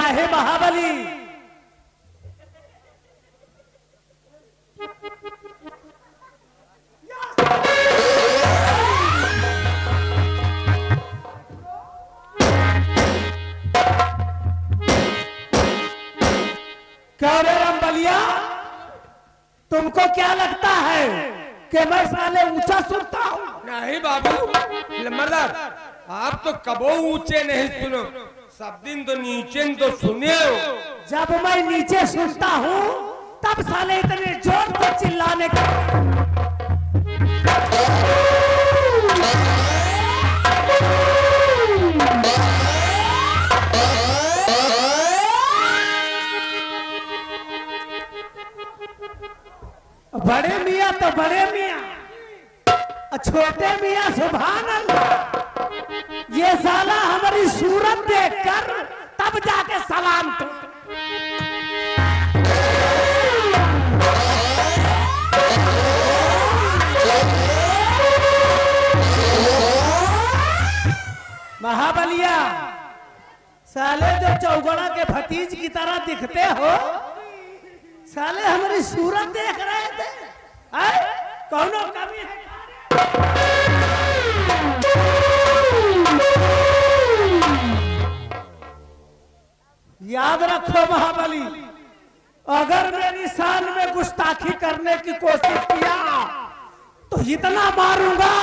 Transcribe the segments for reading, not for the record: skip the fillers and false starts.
है महाबली। क्या रे रामबलिया, तुमको क्या लगता है कि मैं साले ऊंचा सुनता हूँ? नहीं बाबू लम्बरदार, आप तो कबो ऊंचे नहीं सुनो, सब दिन तो नीचे तो सुने हो। जब मैं नीचे सुनता हूँ तब साले इतने जोर से चिल्लाने का। बड़े मियाँ तो बड़े मियाँ, छोटे मियाँ सुभान अल्लाह। ये साला हमारी सूरत देखकर तब जाके सलाम तो। महाबलिया, साले जो चौगड़ा के भतीज की तरह दिखते हो, साले हमारी सूरत देख रहे थे। कौनो कमी है? याद रखो महाबली, अगर मेरी शान में गुस्ताखी करने की कोशिश किया तो इतना मारूंगा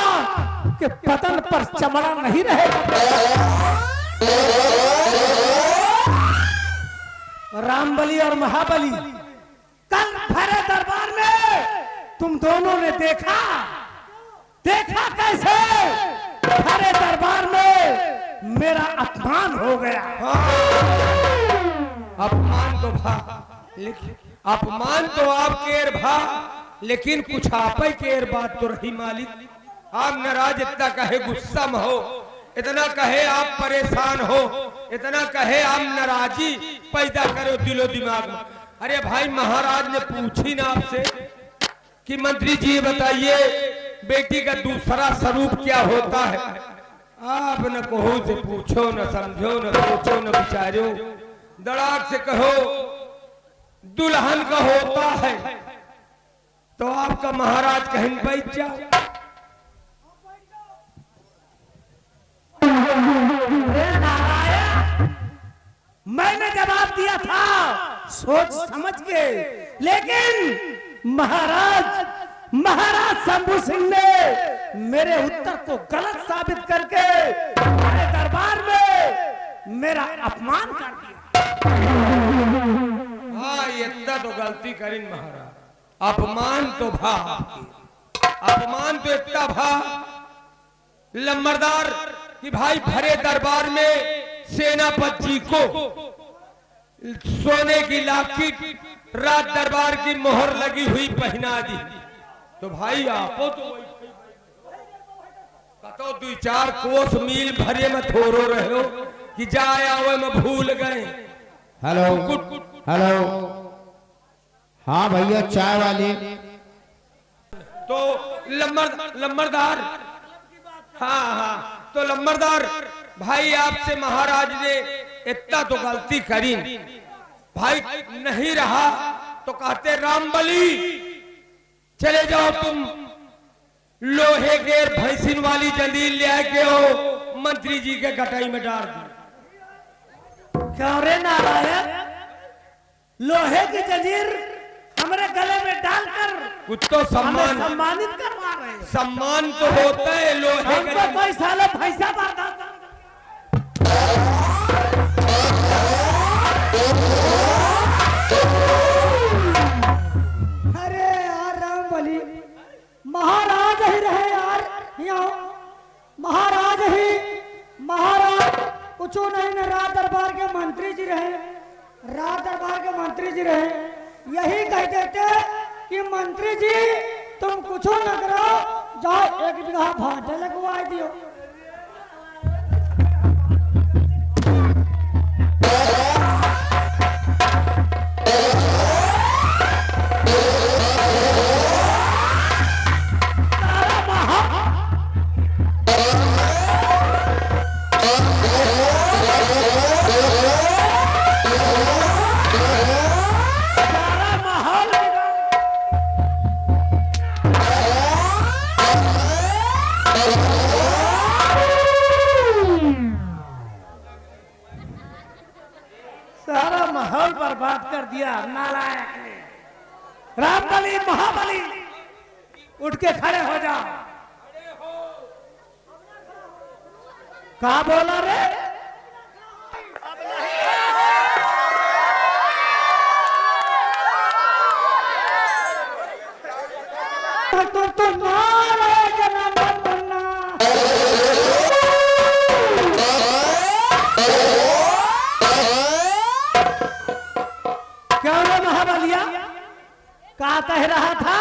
कि बदन पर चमड़ा नहीं रहेगा। रामबली और महाबली, कल भरे दरबार में तुम दोनों ने देखा कैसे भरे दरबार में मेरा अपमान हो गया। अपमान तो भा, लेकिन अपमान तो आपके एर भा, लेकिन कुछ आप के एर बात तो रही मालिक। आप नाराज इतना कहे गुस्सा में हो, इतना कहे आप परेशान हो, इतना कहे आप नाराजी पैदा करो दिलो दिमाग में। अरे भाई, महाराज ने पूछी ना आपसे कि मंत्री जी बताइए बेटी का दूसरा स्वरूप क्या होता है। आप न कहो से पूछो, न समझो, न सोचो, न विचारो, दड़ाक से कहो दुल्हन का होता है, तो आपका महाराज कहीं बैठ जाओ। मैंने जवाब दिया था सोच समझ के, लेकिन महाराज शंभू सिंह ने मेरे उत्तर को गलत साबित करके मेरे दरबार में मेरा अपमान कर दिया। हाँ, इतना तो गलती करी महाराज। अपमान तो भा, अपमान तो इतना भा लम्बरदार कि भाई भरे दरबार में सेनापति जी को सोने की लाठी राज दरबार की मोहर लगी हुई पहना दी। तो भाई आपो तो कतो 2-4 कोस मील भरे में थोरो रहे हो कि जाए आवे में भूल गए। हेलो हेलो, हाँ भैया चाय वाले। तो लम्बरदार, हाँ, तो लम्बरदार भाई, आपसे महाराज ने इतना तो गलती करी भाई, नहीं रहा तो कहते रामबली चले जाओ तुम लोहे के भैंसिन वाली जंजीर ले आके हो, मंत्री जी के गटाई में डाल दी। क्यों रे नारायण, लोहे की जंजीर हमारे गले में डालकर कुछ तो सम्मानित करवा रहे हैं। सम्मान तो होता है लोहे का। कोई साला भैंसा मारता। अरे यार रामबली, महाराज ही रहे यार, यहाँ महाराज कुछ नहीं न, राज दरबार के मंत्री जी रहे, यही कह देते कि मंत्री जी तुम कुछ न करो, जाओ 1 बीघा भाटे लगवा दियो। दिया नालायक ने। रामबली महाबली उठ के खड़े हो जा। कहा बोला रे? तो नारे जनार्दना। क्या रे महाबलिया, क्या कह रहा था?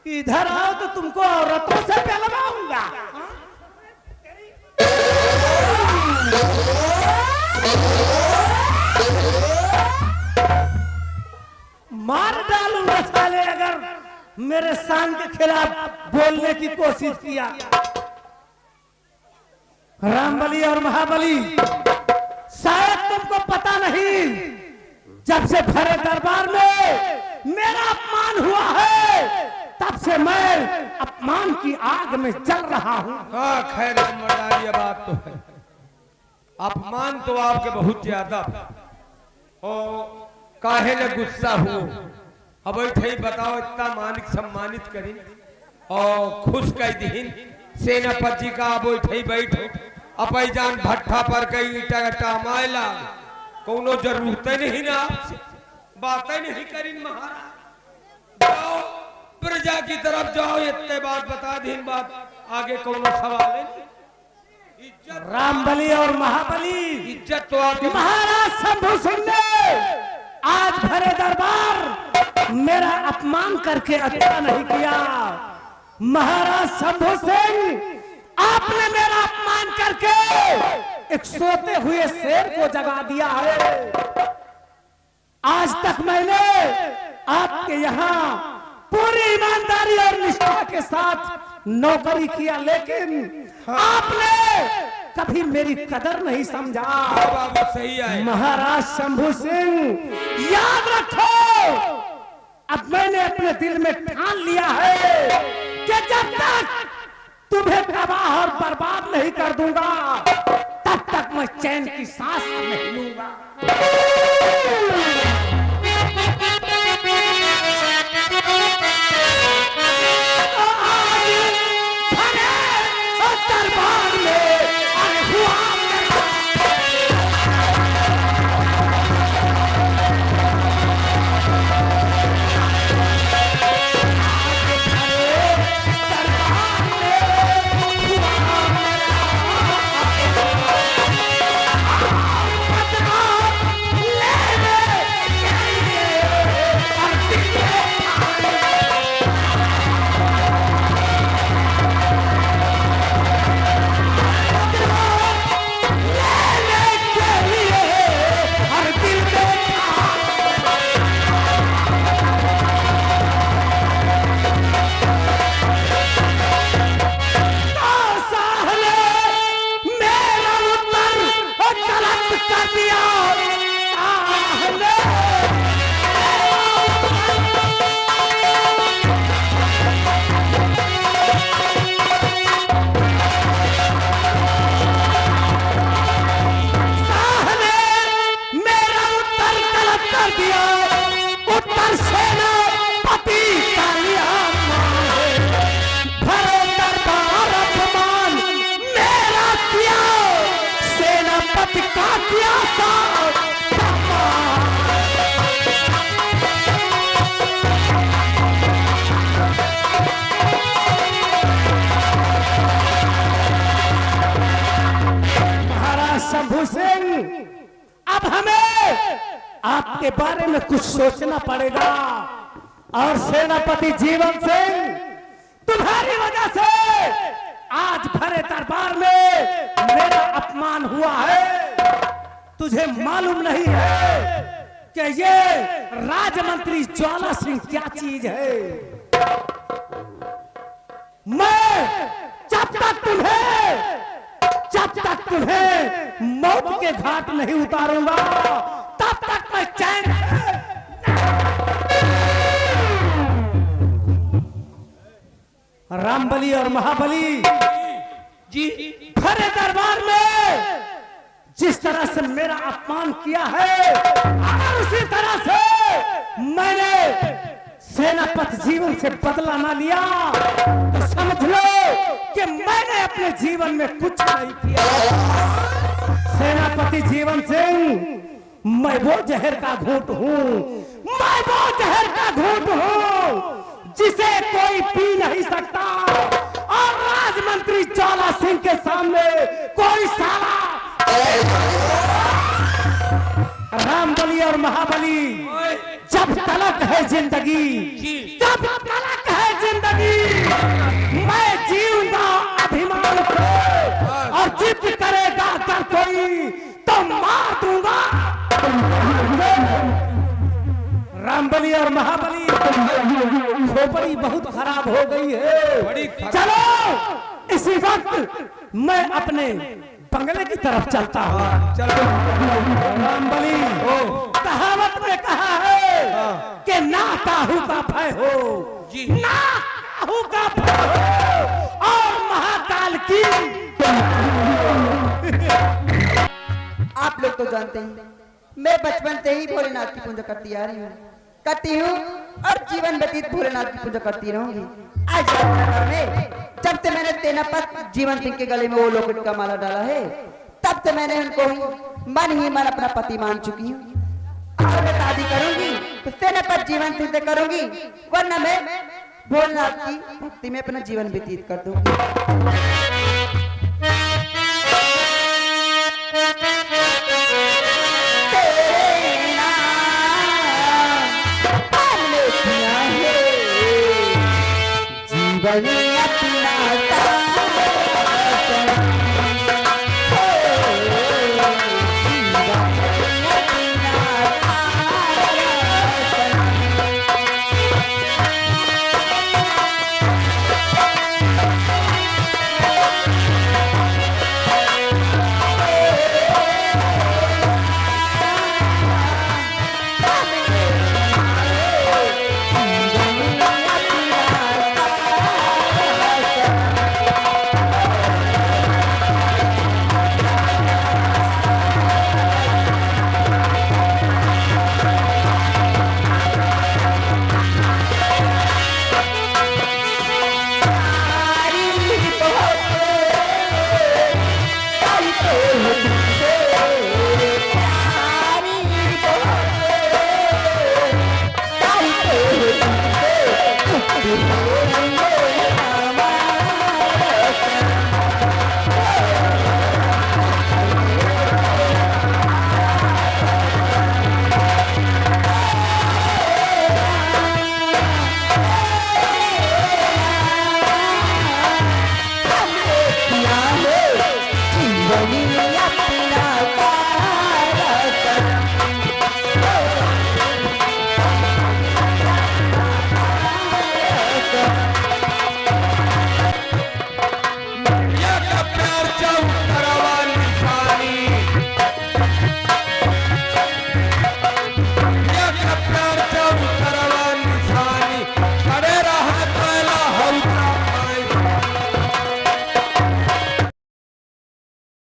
इधर आओ तो तुमको औरतों से पहलवाऊंगा। मार डालूंगा साले अगर मेरे शान के खिलाफ बोलने की कोशिश किया। रामबली और महाबली, शायद तुमको पता नहीं, जब से भरे दरबार में मेरा अपमान हुआ है तब से मैं अपमान की आग में जल रहा हूं। हाँ खैर ये बात तो है, अपमान तो आपके बहुत ज्यादा और काहे न गुस्सा हुओ। अब ही बताओ, इतना मानिक सम्मानित करी और खुश कह दीन सेनापति का। अब ही बैठो अपई जान भट्ठा पर कई ईटा गट्टा मायला, कोनो जरूरत नहीं ना, बात नहीं करी महाराज। जाओ प्रजा की तरफ जाओ, इतने बात बता दीन, बात आगे कोनो सवाल है। इज्जत रामबली और महाबली, इज्जत तो आपके महाराज शंभू सिंह ने आज भरे दरबार मेरा अपमान करके अच्छा नहीं किया। महाराज शंभू सिंह, आपने मेरा अपमान करके एक सोते हुए शेर को जगा दिया है। आज तक मैंने आपके यहाँ पूरी ईमानदारी और निष्ठा के साथ नौकरी किया, लेकिन आपने कभी मेरी कदर नहीं समझा। बाबू सही है महाराज शंभू सिंह, याद रखो, अब मैंने अपने दिल में ठान लिया है कि जब तक तुम्हें तबाह और बर्बाद नहीं कर दूंगा तब तक मैं चैन की सांस नहीं लूंगा। दरबार में आए हुआ शंभू सिंह, अब हमें आपके बारे में कुछ सोचना पड़ेगा। और सेनापति जीवन सिंह, तुम्हारी वजह से आज भरे दरबार में मेरा अपमान हुआ है। तुझे मालूम नहीं है कि ये राजमंत्री ज्वाला सिंह क्या चीज है। मैं जब तक तुम्हें मौत के घाट नहीं उतारूंगा तब तक मैं चैन। रामबली और महाबली जी भरे दरबार में जिस तरह से मेरा अपमान किया है, अगर उसी तरह से मैंने सेनापति जीवन से बदला ना लिया तो समझ लो कि मैंने अपने जीवन में कुछ नहीं किया। सेनापति जीवन सिंह, मैं वो जहर का घूंट हूँ, मैं वो जहर का घूंट हूँ जिसे कोई पी नहीं सकता, और राजमंत्री ज्वाला सिंह के सामने कोई साला रामबली और महाबली, जब तलक है जिंदगी, जब तलक है जिंदगी, मैं जीऊंगा अभिमान से, और जिद करेगा अगर कोई तो मार दूंगा। रामबली और महाबली, खोपड़ी बहुत खराब हो गई है। चलो इसी वक्त मैं अपने बंगले की तरफ चलता हूँ। चलो रामबली, कहावत में कहा है कि ना काहू का भय हो, ना काहू का भय हो, और महाकाल की। आप लोग तो जानते हैं मैं बचपन से ही भोलेनाथ की पूजा करती आ रही हूँ और जीवन व्यतीत भोलेनाथ की पूजा करती रहूंगी। आज में जब से मैंने सेनापति जीवन सिंह के गले में वो लोकेट का माला डाला है, तब से मैंने उनको ही मन अपना पति मान चुकी हूँ। अगर मैं शादी करूंगी तो सेनापति जीवन सिंह से करूंगी, वरना मैं भोलेनाथ की भक्ति में अपना जीवन व्यतीत कर दूंगी। जीवन